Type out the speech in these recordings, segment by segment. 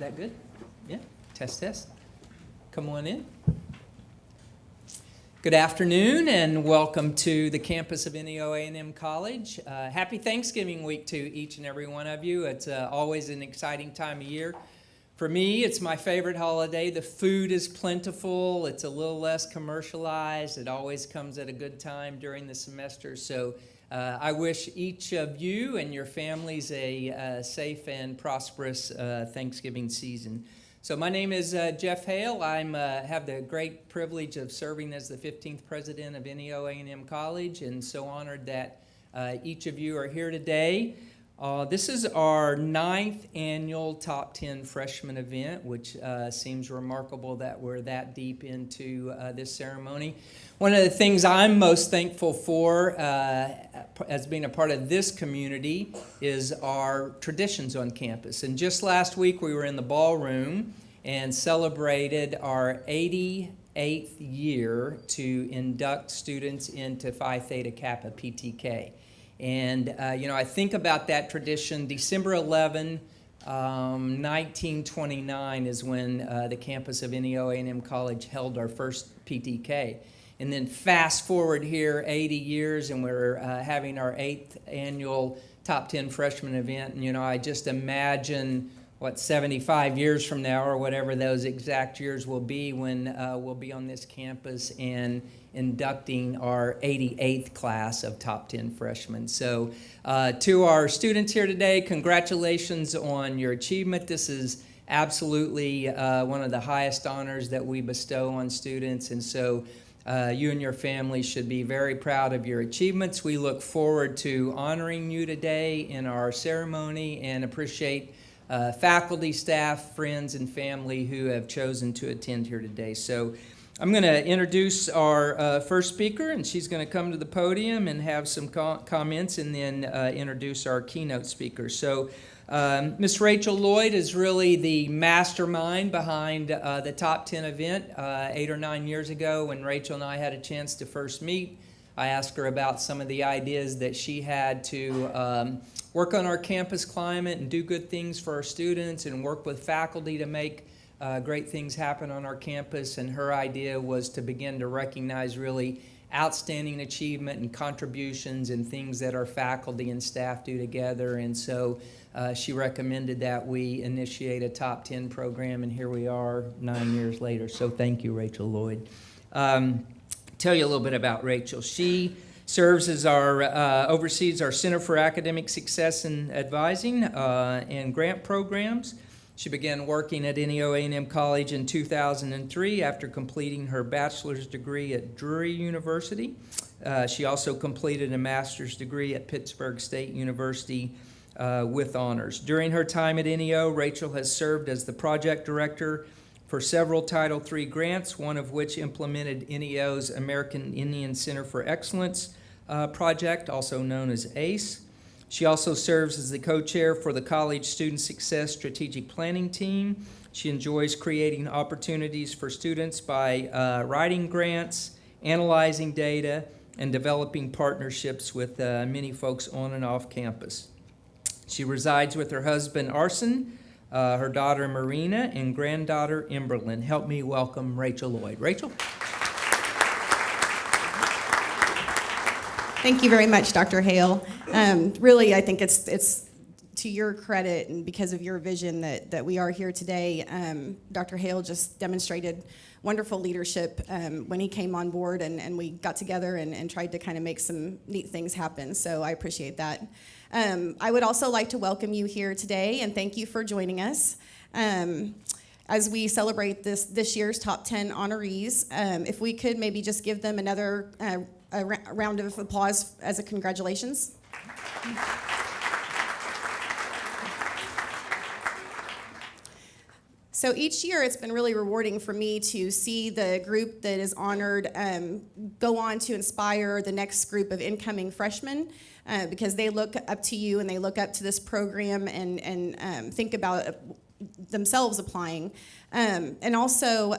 That good? Yeah. Test. Come on in. Good afternoon and welcome to the campus of neo.edu College. Happy Thanksgiving week to each and every one of you. It's always an exciting time of year. For me, it's my favorite holiday. The food is plentiful. It's a little less commercialized. It always comes at a good time during the semester. So I wish each of you and your families a safe and prosperous Thanksgiving season. So my name is Jeff Hale. I have the great privilege of serving as the 15th president of neo.edu College, and so honored that each of you are here today. This is our 9th annual Top 10 Freshman event, which seems remarkable that we're that deep into this ceremony. One of the things I'm most thankful for as being a part of this community is our traditions on campus. And just last week we were in the ballroom and celebrated our 88th year to induct students into Phi Theta Kappa PTK. And, I think about that tradition. December 11, 1929 is when the campus of neo.edu College held our first PTK. And then fast forward here 80 years and we're having our 8th annual Top 10 Freshman event. And, I just imagine 75 years from now or whatever those exact years will be when we'll be on this campus and inducting our 88th class of Top 10 Freshmen. So to our students here today, congratulations on your achievement. This is absolutely one of the highest honors that we bestow on students. And so you and your family should be very proud of your achievements. We look forward to honoring you today in our ceremony and appreciate faculty, staff, friends, and family who have chosen to attend here today. So I'm going to introduce our first speaker, and she's going to come to the podium and have some comments and then introduce our keynote speaker. So Ms. Rachel Lloyd is really the mastermind behind the Top 10 event. 8 or 9 years ago when Rachel and I had a chance to first meet, I asked her about some of the ideas that she had to work on our campus climate and do good things for our students and work with faculty to make great things happen on our campus. And her idea was to begin to recognize really outstanding achievement and contributions and things that our faculty and staff do together. And so she recommended that we initiate a Top 10 program, and here we are 9 years later. So thank you, Rachel Lloyd. Tell you a little bit about Rachel. She serves as our, oversees our Center for Academic Success and Advising and grant programs. She began working at neo.edu College in 2003 after completing her bachelor's degree at Drury University. She also completed a master's degree at Pittsburgh State University with honors. During her time at NEO, Rachel has served as the project director for several Title III grants, one of which implemented NEO's American Indian Center for Excellence project, also known as ACE. She also serves as the co-chair for the College Student Success Strategic Planning Team. She enjoys creating opportunities for students by writing grants, analyzing data, and developing partnerships with many folks on and off campus. She resides with her husband, Arson, her daughter, Marina, and granddaughter, Emberlyn. Help me welcome Rachel Lloyd. Rachel? Thank you very much, Dr. Hale. Really, I think it's to your credit and because of your vision that we are here today. Dr. Hale just demonstrated wonderful leadership when he came on board, and we got together and tried to kind of make some neat things happen. So I appreciate that. I would also like to welcome you here today and thank you for joining us. As we celebrate this year's Top 10 honorees, if we could maybe just give them another a round of applause as a congratulations. So each year it's been really rewarding for me to see the group that is honored go on to inspire the next group of incoming freshmen because they look up to you and they look up to this program and think about themselves applying. And also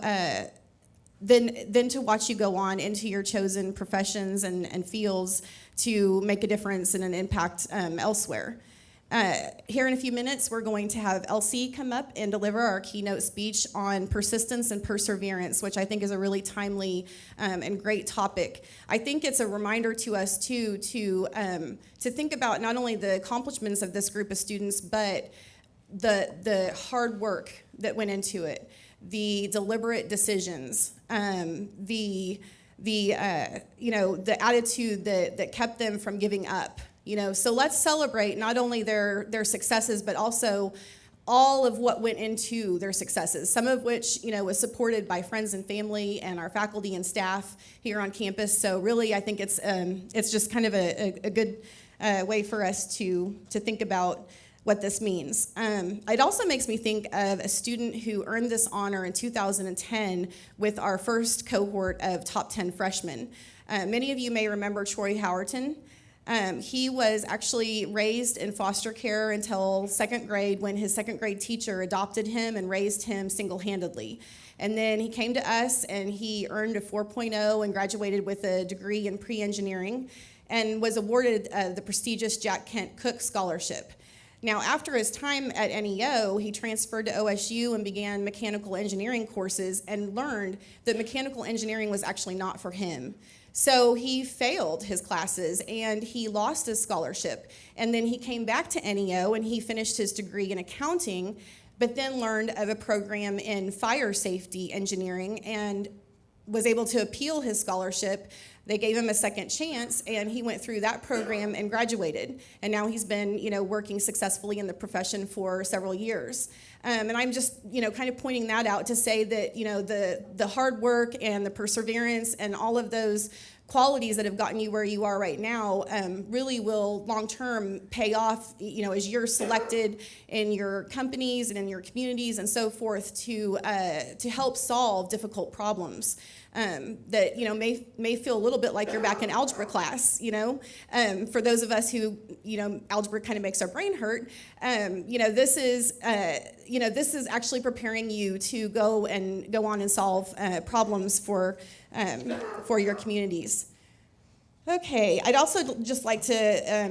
then to watch you go on into your chosen professions and fields to make a difference and an impact elsewhere. Here in a few minutes, we're going to have Elsie come up and deliver our keynote speech on persistence and perseverance, which I think is a really timely and great topic. I think it's a reminder to us, too, to think about not only the accomplishments of this group of students, but the hard work that went into it, the deliberate decisions, the attitude that kept them from giving up. So let's celebrate not only their successes, but also all of what went into their successes, some of which, was supported by friends and family and our faculty and staff here on campus. So really, I think it's just kind of a good way for us to think about what this means. It also makes me think of a student who earned this honor in 2010 with our first cohort of top 10 freshmen. Many of you may remember Troy Howerton. He was actually raised in foster care until second grade, when his second grade teacher adopted him and raised him single-handedly. And then he came to us and he earned a 4.0 and graduated with a degree in pre-engineering and was awarded the prestigious Jack Kent Cook Scholarship. Now, after his time at NEO, he transferred to OSU and began mechanical engineering courses and learned that mechanical engineering was actually not for him. So he failed his classes and he lost his scholarship. And then he came back to NEO and he finished his degree in accounting, but then learned of a program in fire safety engineering and was able to appeal his scholarship. They gave him a second chance, and he went through that program and graduated. And now he's been, working successfully in the profession for several years. And I'm just, kind of pointing that out to say that, the hard work and the perseverance and all of those qualities that have gotten you where you are right now really will long-term pay off, as you're selected in your companies and in your communities and so forth to help solve difficult problems. That may feel a little bit like you're back in algebra class. For those of us who algebra kind of makes our brain hurt. This is actually preparing you to go on and solve problems for your communities. Okay, I'd also just like to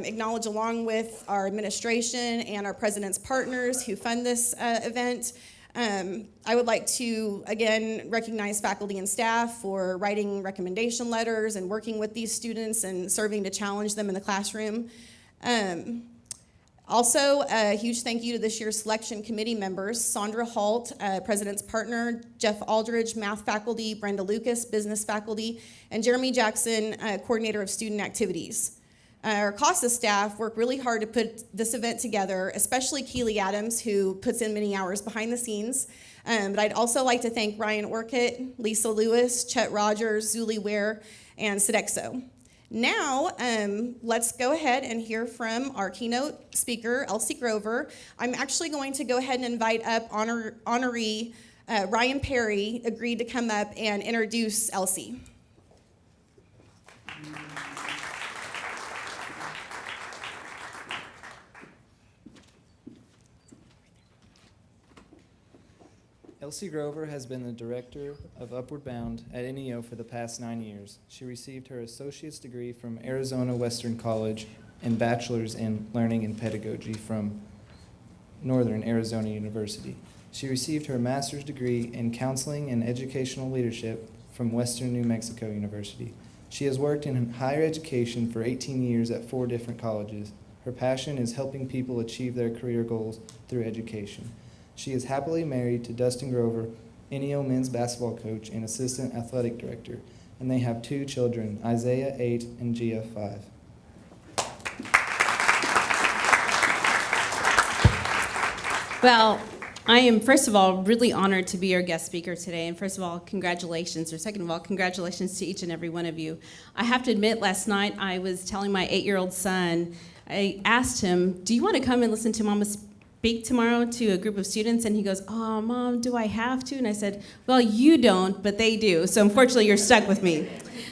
acknowledge, along with our administration and our president's partners who fund this event, I would like to, again, recognize faculty and staff for writing recommendation letters and working with these students and serving to challenge them in the classroom. Also, a huge thank you to this year's selection committee members: Sandra Halt, president's partner; Jeff Aldridge, math faculty; Brenda Lucas, business faculty; and Jeremy Jackson, coordinator of student activities. Our CASA staff work really hard to put this event together, especially Keely Adams, who puts in many hours behind the scenes. But I'd also like to thank Ryan Orcutt, Lisa Lewis, Chet Rogers, Zuli Ware, and Sodexo. Now, let's go ahead and hear from our keynote speaker, Elsie Grover. I'm actually going to go ahead and invite up honoree Ryan Perry, agreed to come up and introduce Elsie. Elsie Grover has been the director of Upward Bound at NEO for the past 9 years. She received her associate's degree from Arizona Western College and bachelor's in learning and pedagogy from Northern Arizona University. She received her master's degree in counseling and educational leadership from Western New Mexico University. She has worked in higher education for 18 years at 4 different colleges. Her passion is helping people achieve their career goals through education. She is happily married to Dustin Grover, NEO men's basketball coach and assistant athletic director, and they have 2 children, Isaiah 8 and Gia 5. Well, I am, first of all, really honored to be your guest speaker today. And first of all, congratulations, or second of all, congratulations to each and every one of you. I have to admit, last night I was telling my 8-year-old son, I asked him, do you want to come and listen to Mama speak tomorrow to a group of students? And he goes, oh, Mom, do I have to? And I said, well, you don't, but they do. So unfortunately, you're stuck with me.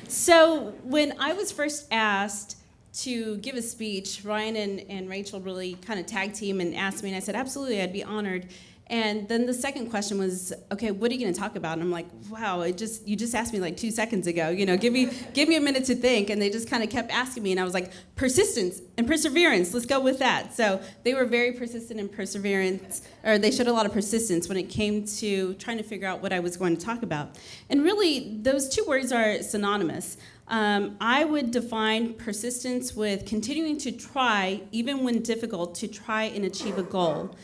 So when I was first asked to give a speech, Ryan and Rachel really kind of tag team and asked me, and I said, absolutely, I'd be honored. And then the second question was, okay, what are you going to talk about? And I'm like, wow, you just asked me like 2 seconds ago. Give me a minute to think. And they just kind of kept asking me, and I was like, persistence and perseverance. Let's go with that. So they were very persistent in perseverance, or they showed a lot of persistence when it came to trying to figure out what I was going to talk about. And really, those two words are synonymous. I would define persistence with continuing to try, even when difficult, to try and achieve a goal.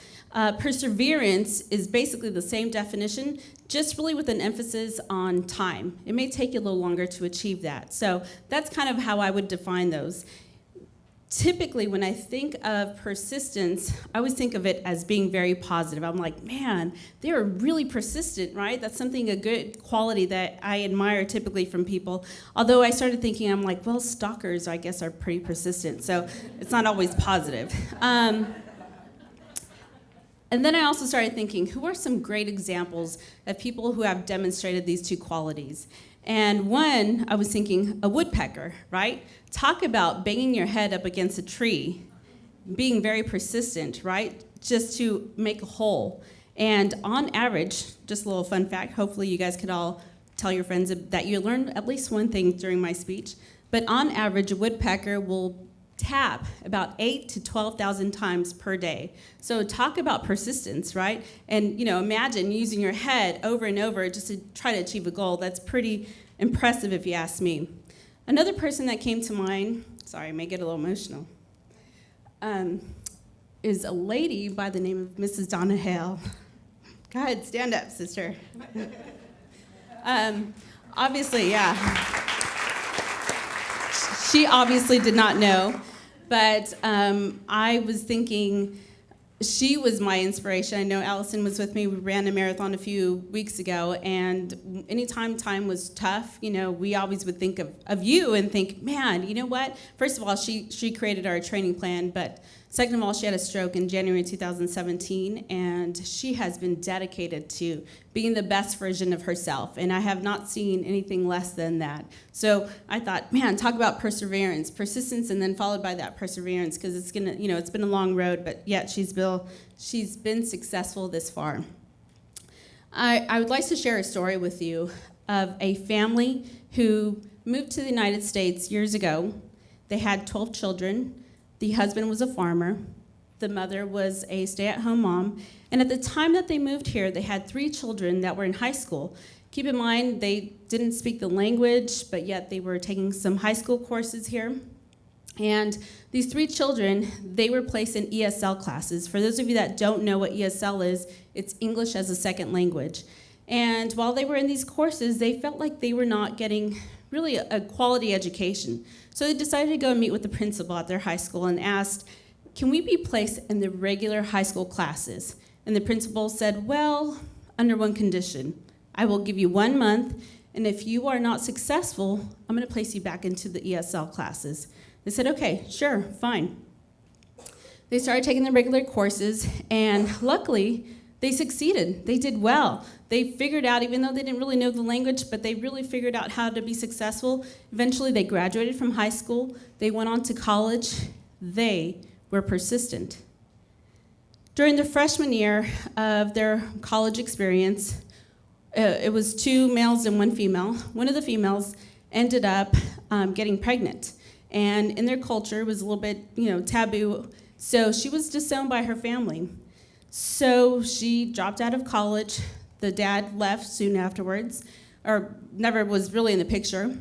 Perseverance is basically the same definition, just really with an emphasis on time. It may take you a little longer to achieve that. So that's kind of how I would define those. Typically, when I think of persistence, I always think of it as being very positive. I'm like, man, they are really persistent, right? That's a good quality that I admire typically from people. Although I started thinking, I'm like, well, stalkers, I guess, are pretty persistent. So it's not always positive. And then I also started thinking, who are some great examples of people who have demonstrated these two qualities? And one, I was thinking, a woodpecker, right? Talk about banging your head up against a tree, being very persistent, right? Just to make a hole. And on average, just a little fun fact, hopefully you guys could all tell your friends that you learned at least one thing during my speech, but on average, a woodpecker will tap about 8,000 to 12,000 times per day. So talk about persistence, right? And imagine using your head over and over just to try to achieve a goal. That's pretty impressive if you ask me. Another person that came to mind, sorry, I may get a little emotional, is a lady by the name of Mrs. Donna Hale. Go ahead, stand up, sister. Obviously, yeah. She obviously did not know, but I was thinking she was my inspiration. I know Allison was with me. We ran a marathon a few weeks ago, and anytime time was tough, we always would think of you and think, man, you know what? First of all, she created our training plan, but second of all, she had a stroke in January 2017, and she has been dedicated to being the best version of herself, and I have not seen anything less than that. So I thought, man, talk about perseverance, persistence, and then followed by that perseverance, because it's gonna, it's been a long road, but yet she's been successful this far. I would like to share a story with you of a family who moved to the United States years ago. They had 12 children. The husband was a farmer. The mother was a stay-at-home mom. And at the time that they moved here, they had 3 children that were in high school. Keep in mind, they didn't speak the language, but yet they were taking some high school courses here. And these 3 children, they were placed in ESL classes. For those of you that don't know what ESL is, it's English as a second language. And while they were in these courses, they felt like they were not getting really a quality education. So they decided to go and meet with the principal at their high school and asked, can we be placed in the regular high school classes? And the principal said, well, under one condition. I will give you 1 month, and if you are not successful, I'm going to place you back into the ESL classes. They said, okay, sure, fine. They started taking the regular courses, and luckily, they succeeded. They did well. They figured out, even though they didn't really know the language, but they really figured out how to be successful. Eventually, they graduated from high school. They went on to college. They were persistent. During the freshman year of their college experience, it was 2 males and 1 female. One of the females ended up getting pregnant. And in their culture, it was a little bit, taboo. So she was disowned by her family. So she dropped out of college. The dad left soon afterwards, or never was really in the picture.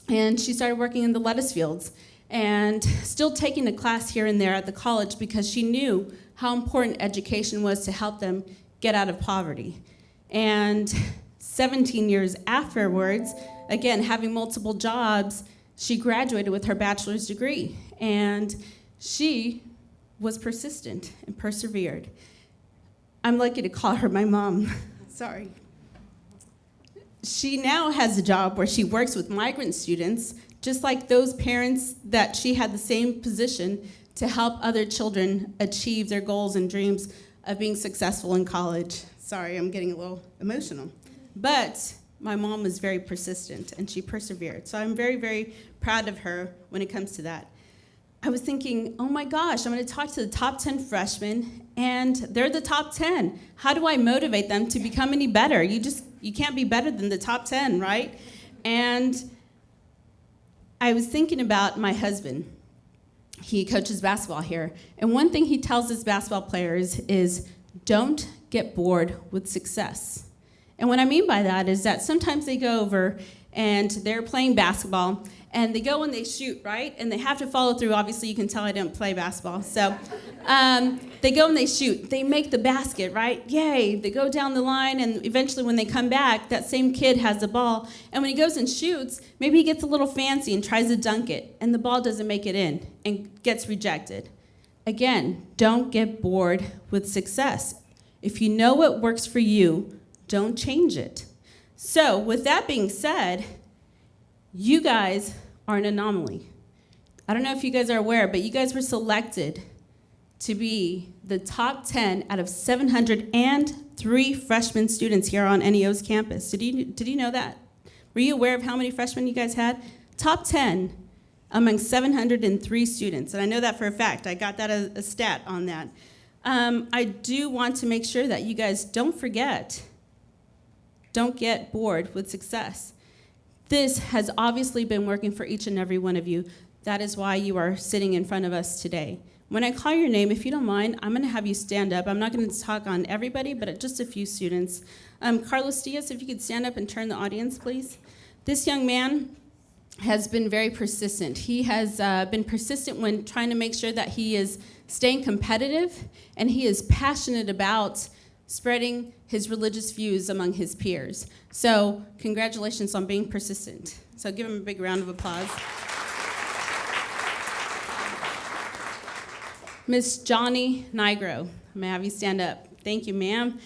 And she started working in the lettuce fields and still taking a class here and there at the college because she knew how important education was to help them get out of poverty. And 17 years afterwards, again, having multiple jobs, she graduated with her bachelor's degree. And she was persistent and persevered. I'm lucky to call her my mom. Sorry. She now has a job where she works with migrant students, just like those parents that she had the same position to help other children achieve their goals and dreams of being successful in college. Sorry, I'm getting a little emotional. But my mom was very persistent, and she persevered. So I'm very, very proud of her when it comes to that. I was thinking, oh my gosh, I'm going to talk to the top 10 freshmen, and they're the top 10. How do I motivate them to become any better? You can't be better than the top 10, right? And I was thinking about my husband. He coaches basketball here, and one thing he tells his basketball players is, don't get bored with success. And what I mean by that is that sometimes they go over and they're playing basketball, and they go and they shoot, right? And they have to follow through. Obviously, you can tell I didn't play basketball. So they go and they shoot. They make the basket, right? Yay. They go down the line, and eventually when they come back, that same kid has the ball. And when he goes and shoots, maybe he gets a little fancy and tries to dunk it, and the ball doesn't make it in and gets rejected. Again, don't get bored with success. If you know what works for you, don't change it. So with that being said, you guys are an anomaly. I don't know if you guys are aware, but you guys were selected to be the top 10 out of 703 freshman students here on NEO's campus. Did you know that? Were you aware of how many freshmen you guys had? Top 10 among 703 students. And I know that for a fact. I got that as a stat on that. I do want to make sure that you guys don't forget, don't get bored with success. This has obviously been working for each and every one of you. That is why you are sitting in front of us today. When I call your name, if you don't mind, I'm going to have you stand up. I'm not going to talk on everybody, but just a few students. Carlos Diaz, if you could stand up and turn the audience, please. This young man has been very persistent. He has been persistent when trying to make sure that he is staying competitive, and he is passionate about spreading his religious views among his peers. So congratulations on being persistent. So give him a big round of applause. Miss Johnny Nigro, may I have you stand up? Thank you, ma'am.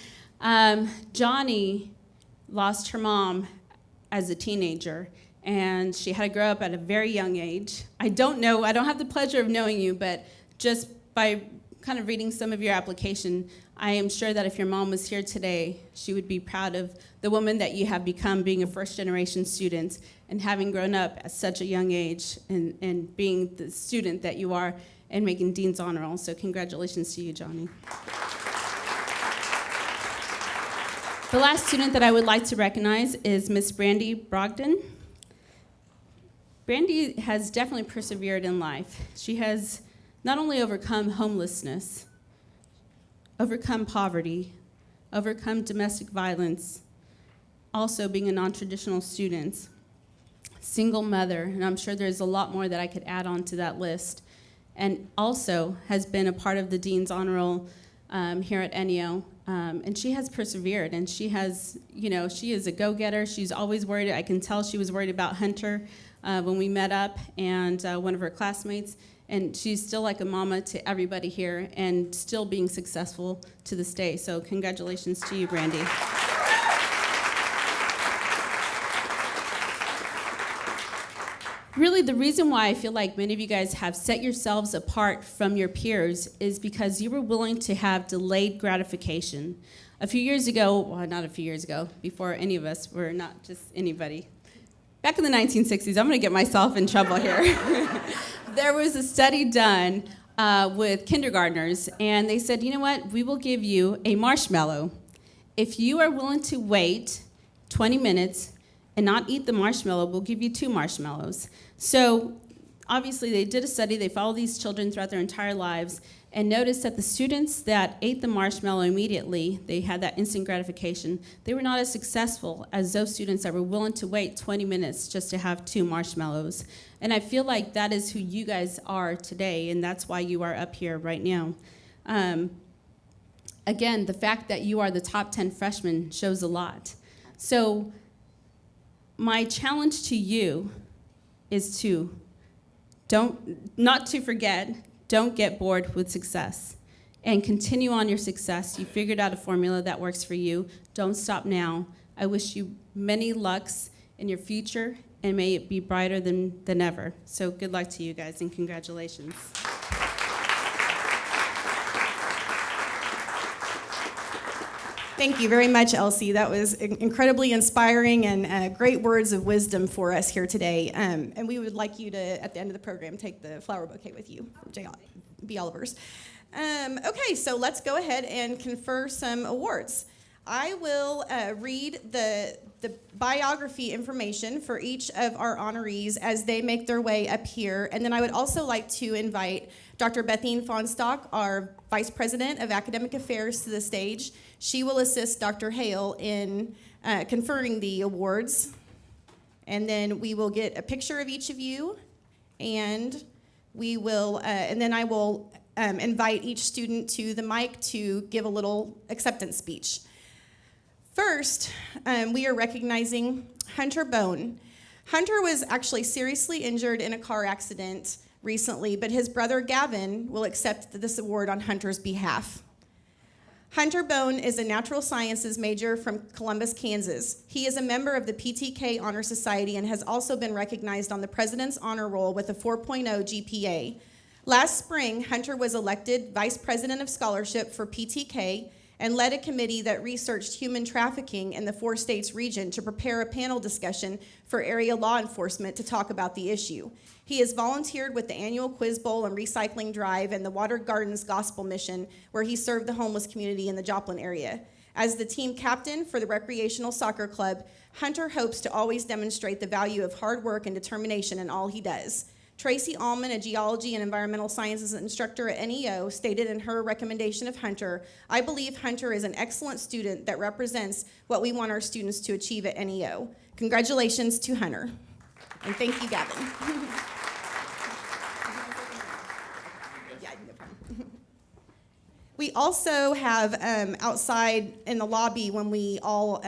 Johnny lost her mom as a teenager, and she had to grow up at a very young age. I don't have the pleasure of knowing you, but just by kind of reading some of your application, I am sure that if your mom was here today, she would be proud of the woman that you have become, being a first-generation student and having grown up at such a young age and being the student that you are and making Dean's Honor Roll. So congratulations to you, Johnny. The last student that I would like to recognize is Miss Brandy Brogdon. Brandy has definitely persevered in life. She has not only overcome homelessness, overcome poverty, overcome domestic violence, also being a non-traditional student, single mother, and I'm sure there's a lot more that I could add on to that list, and also has been a part of the Dean's Honor Roll here at NEO. And she has persevered, and she is a go-getter. She's always worried. I can tell she was worried about Hunter when we met up, and one of her classmates. And she's still like a mama to everybody here and still being successful to this day. So congratulations to you, Brandy. Really, the reason why I feel like many of you guys have set yourselves apart from your peers is because you were willing to have delayed gratification. A few years ago, well, not a few years ago, before any of us were, not just anybody, back in the 1960s, I'm going to get myself in trouble here. There was a study done with kindergartners, and they said, you know what, we will give you a marshmallow. If you are willing to wait 20 minutes and not eat the marshmallow, we'll give you 2 marshmallows. So obviously they did a study, they followed these children throughout their entire lives, and noticed that the students that ate the marshmallow immediately, they had that instant gratification, they were not as successful as those students that were willing to wait 20 minutes just to have 2 marshmallows. And I feel like that is who you guys are today, and that's why you are up here right now. Again, the fact that you are the top 10 freshmen shows a lot. So my challenge to you is to not to forget, don't get bored with success, and continue on your success. You figured out a formula that works for you. Don't stop now. I wish you many lucks in your future, and may it be brighter than ever. So good luck to you guys, and congratulations. Thank you very much, Elsie. That was incredibly inspiring and great words of wisdom for us here today. And we would like you to, at the end of the program, take the flower bouquet with you from B. Oliver's. Okay, so let's go ahead and confer some awards. I will read the biography information for each of our honorees as they make their way up here. And then I would also like to invite Dr. Bethine Fonstock, our Vice President of Academic Affairs, to the stage. She will assist Dr. Hale in conferring the awards. And then we will get a picture of each of you, and we will, and then I will invite each student to the mic to give a little acceptance speech. First, we are recognizing Hunter Bone. Hunter was actually seriously injured in a car accident recently, but his brother Gavin will accept this award on Hunter's behalf. Hunter Bone is a natural sciences major from Columbus, Kansas. He is a member of the PTK Honor Society and has also been recognized on the President's Honor Roll with a 4.0 GPA. Last spring, Hunter was elected Vice President of Scholarship for PTK and led a committee that researched human trafficking in the 4 states region to prepare a panel discussion for area law enforcement to talk about the issue. He has volunteered with the annual Quiz Bowl and Recycling Drive and the Water Gardens Gospel Mission, where he served the homeless community in the Joplin area. As the team captain for the recreational soccer club, Hunter hopes to always demonstrate the value of hard work and determination in all he does. Tracy Allman, a geology and environmental sciences instructor at NEO, stated in her recommendation of Hunter, "I believe Hunter is an excellent student that represents what we want our students to achieve at NEO." Congratulations to Hunter. And thank you, Gavin. Yeah, no problem. We also have outside in the lobby when we all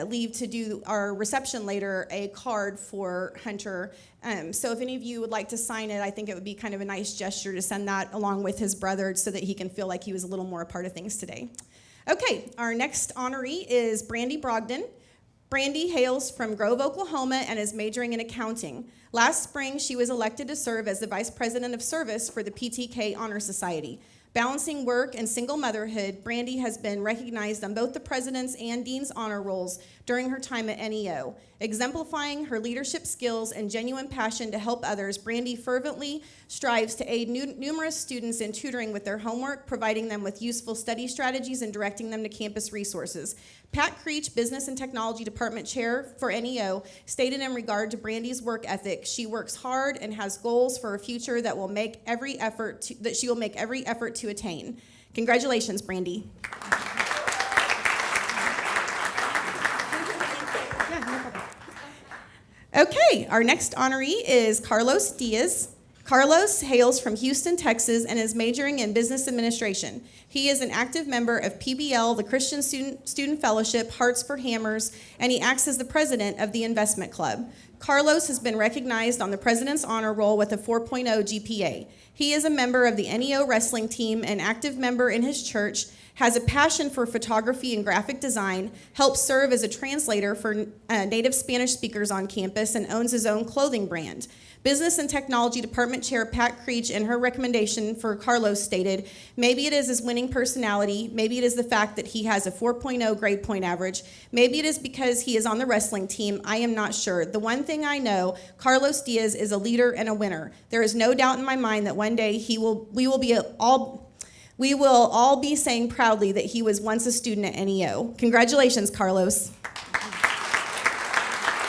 leave to do our reception later, a card for Hunter. So if any of you would like to sign it, I think it would be kind of a nice gesture to send that along with his brother so that he can feel like he was a little more a part of things today. Okay, our next honoree is Brandy Brogdon. Brandy hails from Grove, Oklahoma, and is majoring in accounting. Last spring, she was elected to serve as the Vice President of Service for the PTK Honor Society. Balancing work and single motherhood, Brandy has been recognized on both the President's and Dean's Honor Rolls during her time at NEO. Exemplifying her leadership skills and genuine passion to help others, Brandy fervently strives to aid numerous students in tutoring with their homework, providing them with useful study strategies and directing them to campus resources. Pat Creech, Business and Technology Department Chair for NEO, stated in regard to Brandy's work ethic, "She works hard and has goals for a future that she will make every effort to attain." Congratulations, Brandy. Okay, our next honoree is Carlos Diaz. Carlos hails from Houston, Texas, and is majoring in business administration. He is an active member of PBL, the Christian Student Fellowship, Hearts for Hammers, and he acts as the president of the Investment Club. Carlos has been recognized on the President's Honor Roll with a 4.0 GPA. He is a member of the NEO wrestling team, an active member in his church, has a passion for photography and graphic design, helps serve as a translator for native Spanish speakers on campus, and owns his own clothing brand. Business and Technology Department Chair Pat Creech, in her recommendation for Carlos, stated, "Maybe it is his winning personality, maybe it is the fact that he has a 4.0 grade point average, maybe it is because he is on the wrestling team, I am not sure. The one thing I know, Carlos Diaz is a leader and a winner. There is no doubt in my mind that one day we will all be saying proudly that he was once a student at NEO. Congratulations, Carlos."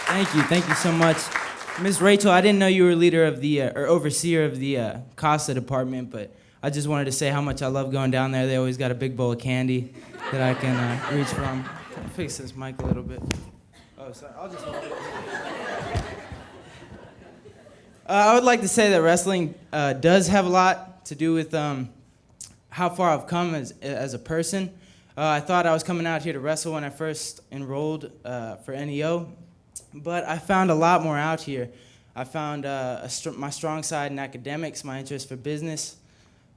Thank you so much. Ms. Rachel, I didn't know you were leader of the, or overseer of the CASA department, but I just wanted to say how much I love going down there. They always got a big bowl of candy that I can reach from. Can I fix this mic a little bit? Oh, sorry, I'll just hold it. I would like to say that wrestling does have a lot to do with how far I've come as a person. I thought I was coming out here to wrestle when I first enrolled for NEO, but I found a lot more out here. I found my strong side in academics, my interest for business,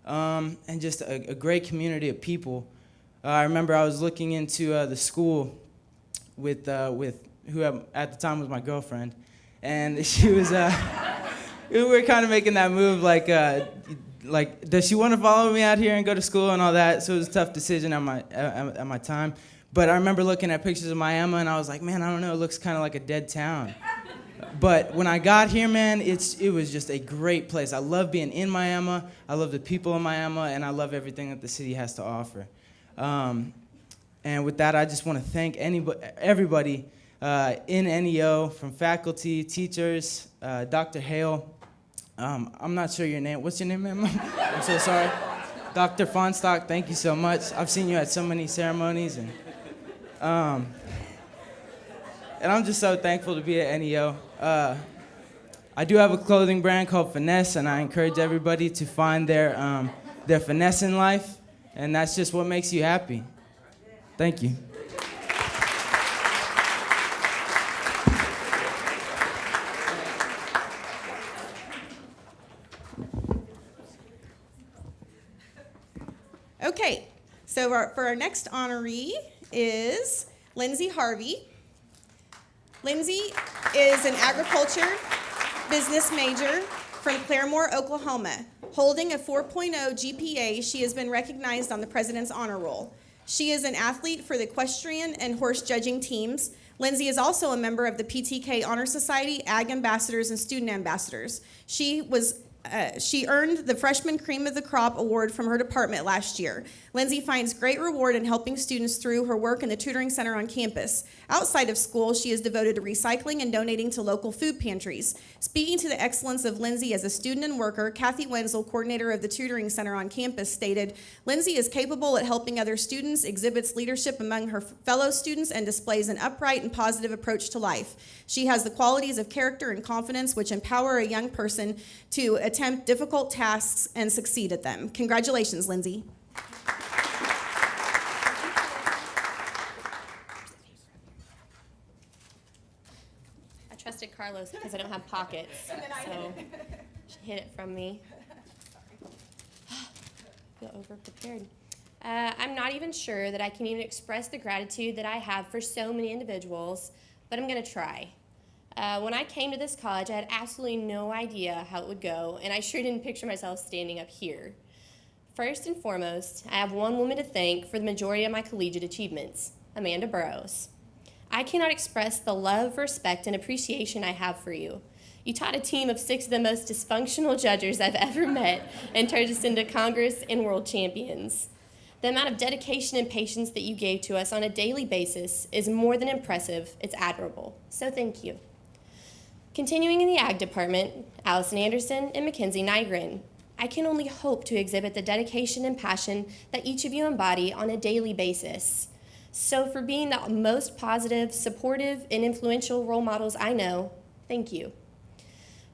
and just a great community of people. I remember I was looking into the school with who at the time was my girlfriend, and she was we were kind of making that move like like, does she want to follow me out here and go to school and all that? So it was a tough decision at my time. But I remember looking at pictures of Miami, and I was like, man, I don't know, it looks kind of like a dead town. But when I got here, man, it was just a great place. I love being in Miami. I love the people in Miami, and I love everything that the city has to offer. And with that, I just want to thank everybody in NEO, from faculty, teachers, Dr. Hale. I'm not sure your name. What's your name, ma'am? I'm so sorry. Dr. Fonstock, thank you so much. I've seen you at so many ceremonies, and I'm just so thankful to be at NEO. I do have a clothing brand called Finesse, and I encourage everybody to find their finesse in life, and that's just what makes you happy. Thank you. Okay, so for our next honoree is Lindsay Harvey. Lindsay is an agriculture business major from Claremore, Oklahoma. Holding a 4.0 GPA, she has been recognized on the President's Honor Roll. She is an athlete for the equestrian and horse judging teams. Lindsay is also a member of the PTK Honor Society, Ag Ambassadors, and Student Ambassadors. She earned the Freshman Cream of the Crop Award from her department last year. Lindsay finds great reward in helping students through her work in the tutoring center on campus. Outside of school, she is devoted to recycling and donating to local food pantries. Speaking to the excellence of Lindsay as a student and worker, Kathy Wenzel, coordinator of the tutoring center on campus, stated, "Lindsay is capable at helping other students, exhibits leadership among her fellow students, and displays an upright and positive approach to life. She has the qualities of character and confidence which empower a young person to attempt difficult tasks and succeed at them." Congratulations, Lindsay. I trusted Carlos because I don't have pockets, so she hid it from me. Feel over-prepared. I'm not even sure that I can even express the gratitude that I have for so many individuals, but I'm going to try. When I came to this college, I had absolutely no idea how it would go, and I sure didn't picture myself standing up here. First and foremost, I have one woman to thank for the majority of my collegiate achievements, Amanda Burrows. I cannot express the love, respect, and appreciation I have for you. You taught a team of 6 of the most dysfunctional judges I've ever met and turned us into Congress and world champions. The amount of dedication and patience that you gave to us on a daily basis is more than impressive. It's admirable. So thank you. Continuing in the Ag Department, Allison Anderson and Mackenzie Nygren. I can only hope to exhibit the dedication and passion that each of you embody on a daily basis. So for being the most positive, supportive, and influential role models I know, thank you.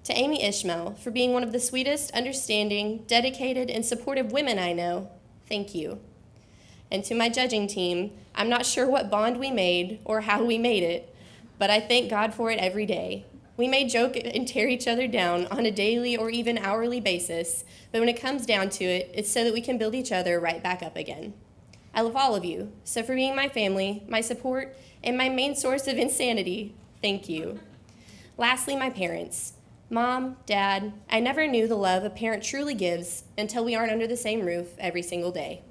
To Amy Ishmael, for being one of the sweetest, understanding, dedicated, and supportive women I know, thank you. And to my judging team, I'm not sure what bond we made or how we made it, but I thank God for it every day. We may joke and tear each other down on a daily or even hourly basis, but when it comes down to it, it's so that we can build each other right back up again. I love all of you, so for being my family, my support, and my main source of insanity, thank you. Lastly, my parents. Mom, Dad, I never knew the love a parent truly gives until we aren't under the same roof every single day.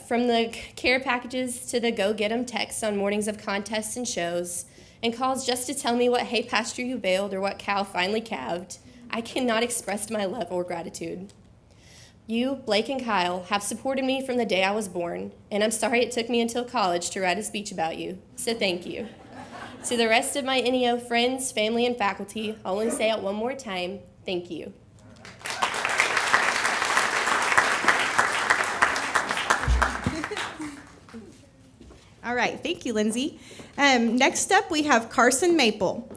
From the care packages to the go-get-'em texts on mornings of contests and shows, and calls just to tell me what hay pasture you baled or what cow finally calved, I cannot express my love or gratitude. You, Blake and Kyle, have supported me from the day I was born, and I'm sorry it took me until college to write a speech about you, so thank you. To the rest of my NEO friends, family, and faculty, I'll only say it one more time, thank you. All right, thank you, Lindsay. Next up, we have Carson Maple.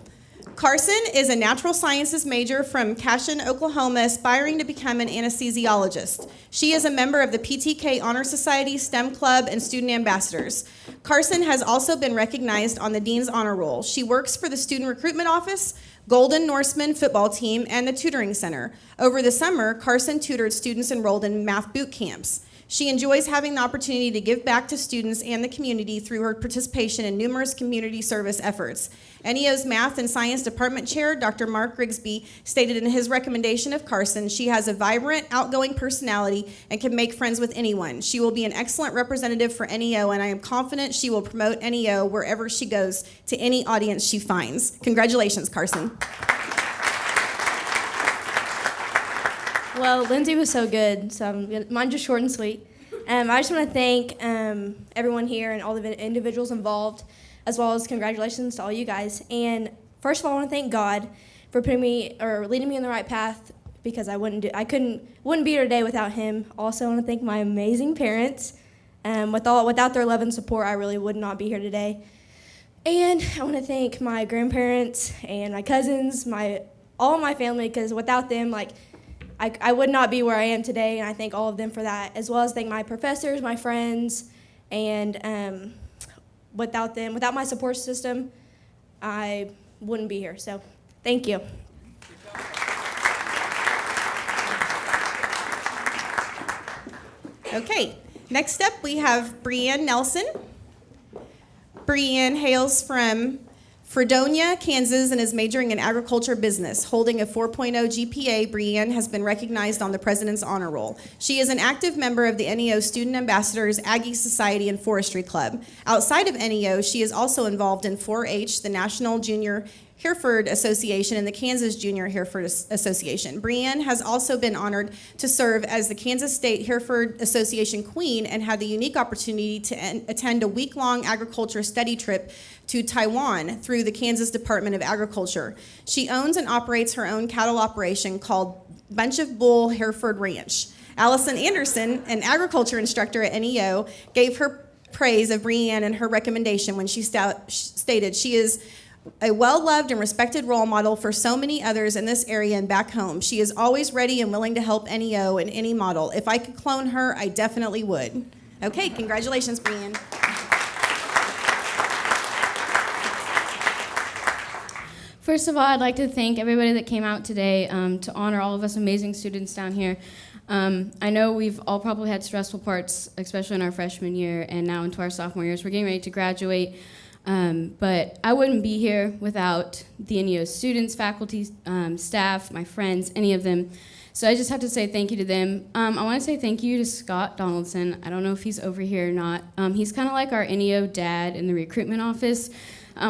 Carson is a natural sciences major from Cashin, Oklahoma, aspiring to become an anesthesiologist. She is a member of the PTK Honor Society, STEM Club, and Student Ambassadors. Carson has also been recognized on the Dean's Honor Roll. She works for the Student Recruitment Office, Golden Norseman football team, and the Tutoring Center. Over the summer, Carson tutored students enrolled in math boot camps. She enjoys having the opportunity to give back to students and the community through her participation in numerous community service efforts. NEO's Math and Science Department Chair, Dr. Mark Rigsby, stated in his recommendation of Carson, she has a vibrant, outgoing personality and can make friends with anyone. She will be an excellent representative for NEO, and I am confident she will promote NEO wherever she goes to any audience she finds. Congratulations, Carson. Well, Lindsay was so good, so mine's just short and sweet. I just want to thank everyone here and all the individuals involved, as well as congratulations to all you guys. And first of all, I want to thank God for putting me or leading me in the right path, because I wouldn't be here today without Him. Also, I want to thank my amazing parents. Without their love and support, I really would not be here today. And I want to thank my grandparents and my cousins, all of my family, because without them, I would not be where I am today, and I thank all of them for that, as well as thank my professors, my friends, and without them, without my support system, I wouldn't be here. So thank you. Okay, next up we have Breanne Nelson. Breanne hails from Fredonia, Kansas, and is majoring in agriculture business. Holding a 4.0 GPA, Breanne has been recognized on the President's Honor Roll. She is an active member of the NEO Student Ambassadors, Aggie Society, and Forestry Club. Outside of NEO, she is also involved in 4-H, the National Junior Hereford Association, and the Kansas Junior Hereford Association. Breanne has also been honored to serve as the Kansas State Hereford Association Queen and had the unique opportunity to attend a week-long agriculture study trip to Taiwan through the Kansas Department of Agriculture. She owns and operates her own cattle operation called Bunch of Bull Hereford Ranch. Allison Anderson, an agriculture instructor at NEO, gave her praise of Breanne and her recommendation when she stated she is a well-loved and respected role model for so many others in this area and back home. She is always ready and willing to help NEO in any model. If I could clone her, I definitely would. Okay, congratulations, Breanne. First of all, I'd like to thank everybody that came out today to honor all of us amazing students down here. I know we've all probably had stressful parts, especially in our freshman year and now into our sophomore years. We're getting ready to graduate. But I wouldn't be here without the NEO students, faculty, staff, my friends, any of them. So I just have to say thank you to them. I want to say thank you to Scott Donaldson. I don't know if he's over here or not. He's kind of like our NEO dad in the recruitment office.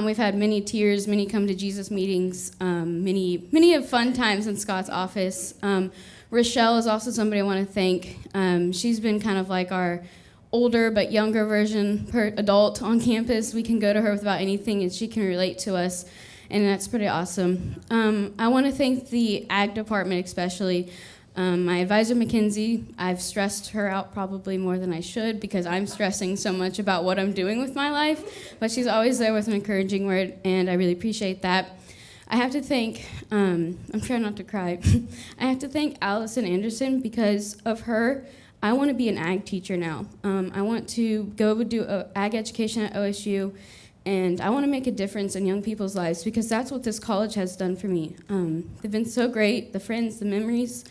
We've had many tears, many come to Jesus meetings, many of fun times in Scott's office. Rochelle is also somebody I want to thank. She's been kind of like our older but younger version per adult on campus. We can go to her with about anything and she can relate to us, and that's pretty awesome. I want to thank the ag department especially. My advisor Mackenzie, I've stressed her out probably more than I should because I'm stressing so much about what I'm doing with my life, but she's always there with an encouraging word, and I really appreciate that. I have to thank, I'm trying not to cry, I have to thank Allison Anderson. Because of her, I want to be an ag teacher now. I want to go do ag education at OSU, and I want to make a difference in young people's lives because that's what this college has done for me. They've been so great, the friends, the memories.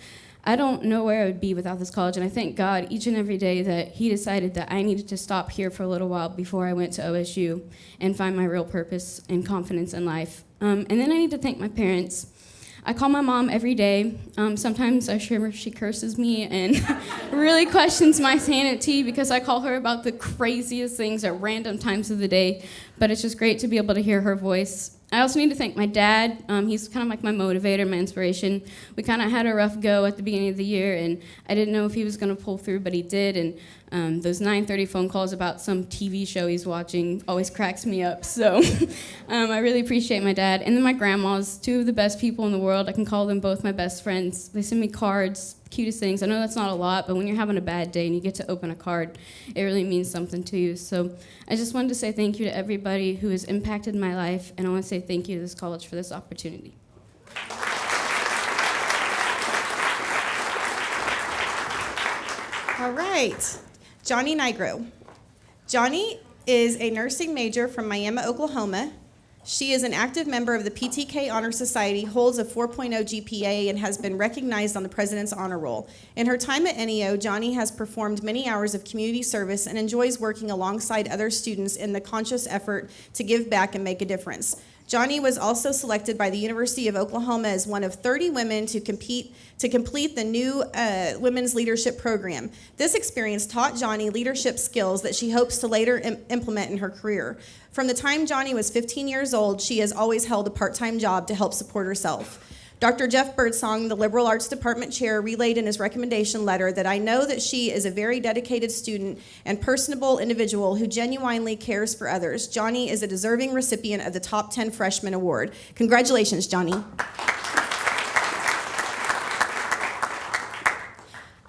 I don't know where I would be without this college, and I thank God each and every day that He decided that I needed to stop here for a little while before I went to OSU and find my real purpose and confidence in life. And then I need to thank my parents. I call my mom every day. Sometimes I'm sure she curses me and really questions my sanity because I call her about the craziest things at random times of the day, but it's just great to be able to hear her voice. I also need to thank my dad. He's kind of like my motivator, my inspiration. We kind of had a rough go at the beginning of the year, and I didn't know if he was going to pull through, but he did. And those 9:30 phone calls about some TV show he's watching always cracks me up. So I really appreciate my dad. And then my grandmas, two of the best people in the world. I can call them both my best friends. They send me cards, cutest things. I know that's not a lot, but when you're having a bad day and you get to open a card, it really means something to you. So I just wanted to say thank you to everybody who has impacted my life, and I want to say thank you to this college for this opportunity. All right, Johnny Nigro. Johnny is a nursing major from Miami, Oklahoma. She is an active member of the PTK Honor Society, holds a 4.0 GPA, and has been recognized on the President's Honor Roll. In her time at NEO, Johnny has performed many hours of community service and enjoys working alongside other students in the conscious effort to give back and make a difference. Johnny was also selected by the University of Oklahoma as one of 30 women to complete the new Women's Leadership Program. This experience taught Johnny leadership skills that she hopes to later implement in her career. From the time Johnny was 15 years old, she has always held a part-time job to help support herself. Dr. Jeff Birdsong, the Liberal Arts Department chair, relayed in his recommendation letter that I know that she is a very dedicated student and personable individual who genuinely cares for others. Johnny is a deserving recipient of the Top 10 Freshman Award. Congratulations, Johnny.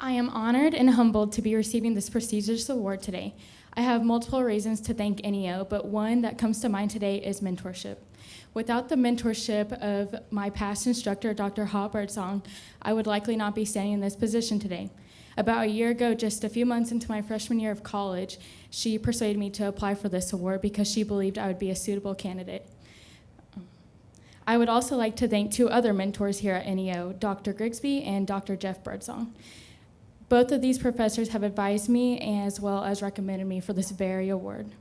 I am honored and humbled to be receiving this prestigious award today. I have multiple reasons to thank NEO, but one that comes to mind today is mentorship. Without the mentorship of my past instructor, Dr. Ha Birdsong, I would likely not be standing in this position today. About a year ago, just a few months into my freshman year of college, she persuaded me to apply for this award because she believed I would be a suitable candidate. I would also like to thank two other mentors here at NEO, Dr. Grigsby and Dr. Jeff Birdsong. Both of these professors have advised me as well as recommended me for this very award.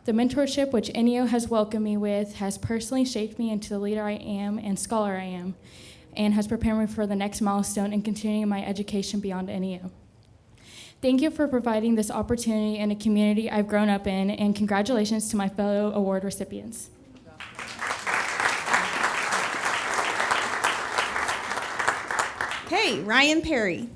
The mentorship which NEO has welcomed me with has personally shaped me into the leader I am and scholar I am, and has prepared me for the next milestone in continuing my education beyond NEO. Thank you for providing this opportunity in a community I've grown up in, and congratulations to my fellow award recipients. Okay, Ryan Perry.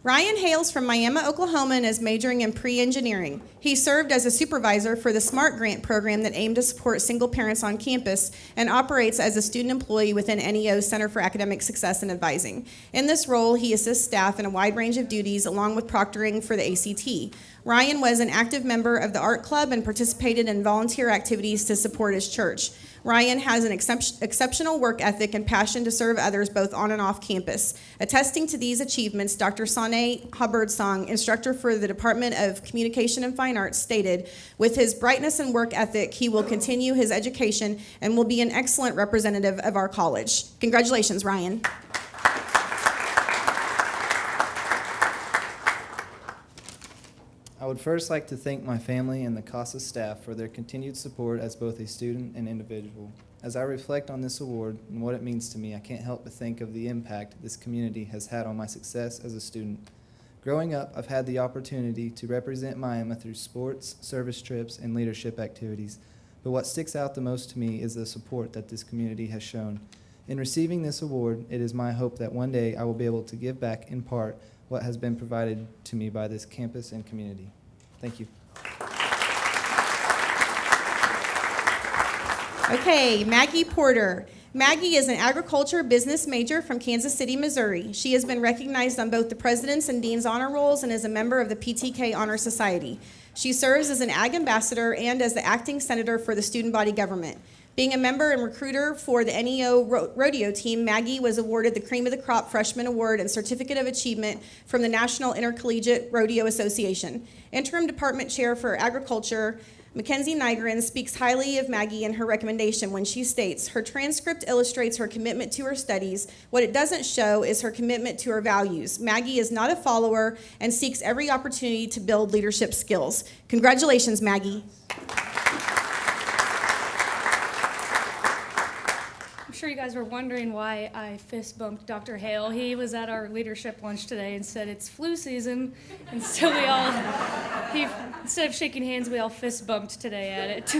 Ryan hails from Miami, Oklahoma, and is majoring in pre-engineering. He served as a supervisor for the SMART grant program that aimed to support single parents on campus and operates as a student employee within NEO's Center for Academic Success and Advising. In this role, he assists staff in a wide range of duties along with proctoring for the ACT. Ryan was an active member of the art club and participated in volunteer activities to support his church. Ryan has an exceptional work ethic and passion to serve others both on and off campus. Attesting to these achievements, Dr. Sane Birdsong, instructor for the Department of Communication and Fine Arts, stated, "With his brightness and work ethic, he will continue his education and will be an excellent representative of our college." Congratulations, Ryan. I would first like to thank my family and the CASA staff for their continued support as both a student and individual. As I reflect on this award and what it means to me, I can't help but think of the impact this community has had on my success as a student. Growing up, I've had the opportunity to represent Miami through sports, service trips, and leadership activities. But what sticks out the most to me is the support that this community has shown. In receiving this award, it is my hope that one day I will be able to give back in part what has been provided to me by this campus and community. Thank you. Okay, Maggie Porter. Maggie is an agriculture business major from Kansas City, Missouri. She has been recognized on both the President's and Dean's Honor Rolls and is a member of the PTK Honor Society. She serves as an ag ambassador and as the acting senator for the student body government. Being a member and recruiter for the NEO rodeo team, Maggie was awarded the Cream of the Crop Freshman Award and Certificate of Achievement from the National Intercollegiate Rodeo Association. Interim Department Chair for Agriculture, Mackenzie Nygren, speaks highly of Maggie in her recommendation when she states, "Her transcript illustrates her commitment to her studies. What it doesn't show is her commitment to her values. Maggie is not a follower and seeks every opportunity to build leadership skills." Congratulations, Maggie. I'm sure you guys were wondering why I fist bumped Dr. Hale. He was at our leadership lunch today and said it's flu season, and so instead of shaking hands, we all fist bumped today at it.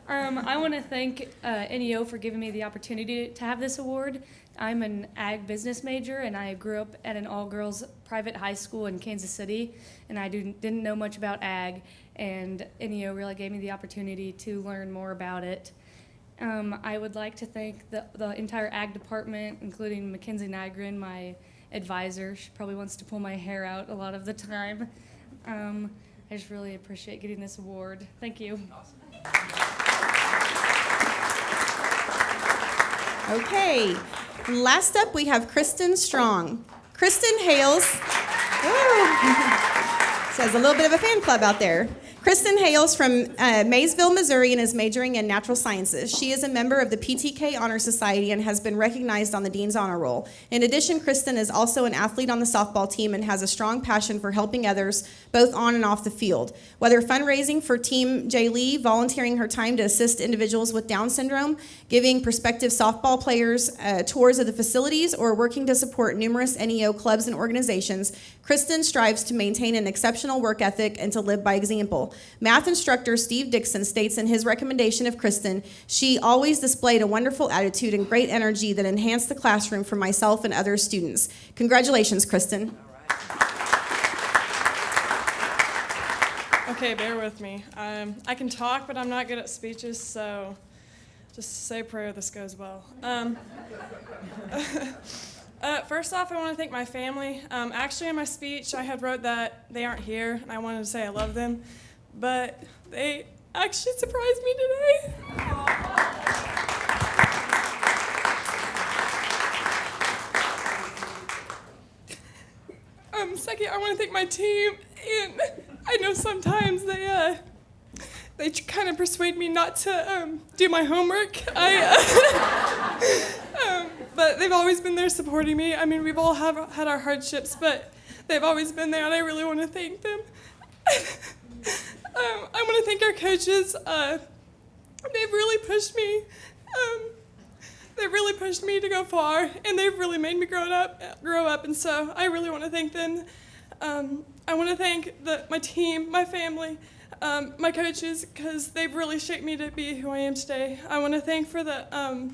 I want to thank NEO for giving me the opportunity to have this award. I'm an ag business major, and I grew up at an all-girls private high school in Kansas City, and I didn't know much about ag, and NEO really gave me the opportunity to learn more about it. I would like to thank the entire ag department, including Mackenzie Nygren, my advisor. She probably wants to pull my hair out a lot of the time. I just really appreciate getting this award. Thank you. Okay, last up we have Kristen Strong. Kristen hails, so there's a little bit of a fan club out there. Kristen hails from Maysville, Missouri, and is majoring in natural sciences. She is a member of the PTK Honor Society and has been recognized on the Dean's Honor Roll. In addition, Kristen is also an athlete on the softball team and has a strong passion for helping others, both on and off the field. Whether fundraising for Team J. Lee, volunteering her time to assist individuals with Down syndrome, giving prospective softball players tours of the facilities, or working to support numerous NEO clubs and organizations, Kristen strives to maintain an exceptional work ethic and to live by example. Math instructor Steve Dixon states in his recommendation of Kristen, she always displayed a wonderful attitude and great energy that enhanced the classroom for myself and other students. Congratulations, Kristen. Okay, bear with me. I can talk, but I'm not good at speeches, so just say a prayer this goes well. First off, I want to thank my family. Actually, in my speech, I had wrote that they aren't here, and I wanted to say I love them, but they actually surprised me today. Second, I want to thank my team, and I know sometimes they kind of persuade me not to do my homework. But they've always been there supporting me. I mean, we've all had our hardships, but they've always been there, and I really want to thank them. I want to thank our coaches. They've really pushed me. They've really pushed me to go far, and they've really made me grow up, and so I really want to thank them. I want to thank my team, my family, my coaches, because they've really shaped me to be who I am today. I want to thank for the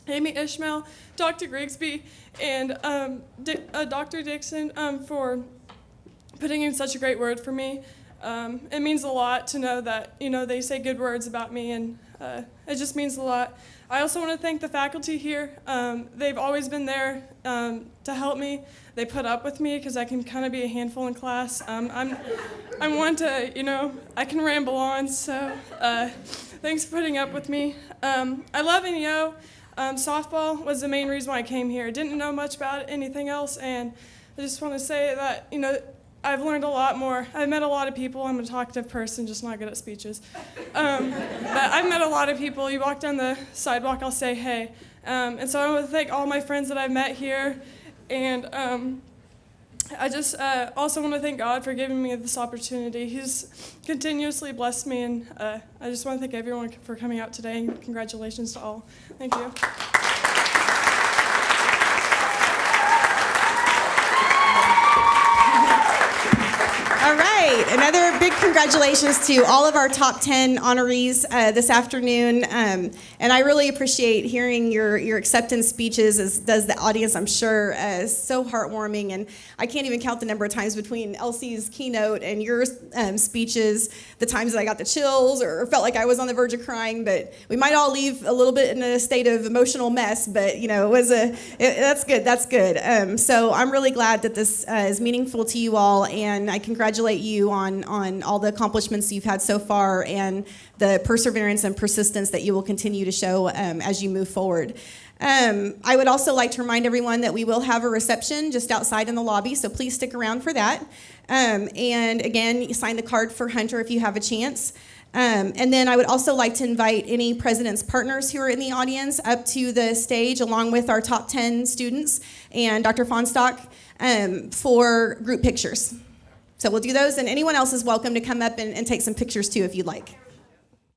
Amy Ishmael, Dr. Grigsby, and Dr. Dixon for putting in such a great word for me. It means a lot to know that, they say good words about me, and it just means a lot. I also want to thank the faculty here. They've always been there to help me. They put up with me because I can kind of be a handful in class. I'm one to, I can ramble on, so thanks for putting up with me. I love NEO. Softball was the main reason why I came here. I didn't know much about anything else, and I just want to say that, I've learned a lot more. I've met a lot of people. I'm a talkative person, just not good at speeches. But I've met a lot of people. You walk down the sidewalk, I'll say hey. And so I want to thank all my friends that I've met here. And I just also want to thank God for giving me this opportunity. He's continuously blessed me, and I just want to thank everyone for coming out today, and congratulations to all. Thank you. All right, another big congratulations to all of our top 10 honorees this afternoon. And I really appreciate hearing your acceptance speeches, as does the audience, I'm sure. So heartwarming, and I can't even count the number of times between Elsie's keynote and your speeches, the times that I got the chills or felt like I was on the verge of crying. But we might all leave a little bit in a state of emotional mess, but that's good, that's good. So I'm really glad that this is meaningful to you all, and I congratulate you on all the accomplishments you've had so far and the perseverance and persistence that you will continue to show as you move forward. I would also like to remind everyone that we will have a reception just outside in the lobby, so please stick around for that. And again, you sign the card for Hunter if you have a chance. And then I would also like to invite any President's Partners who are in the audience up to the stage along with our top 10 students and Dr. Fonstock for group pictures. So we'll do those, and anyone else is welcome to come up and take some pictures too if you'd like.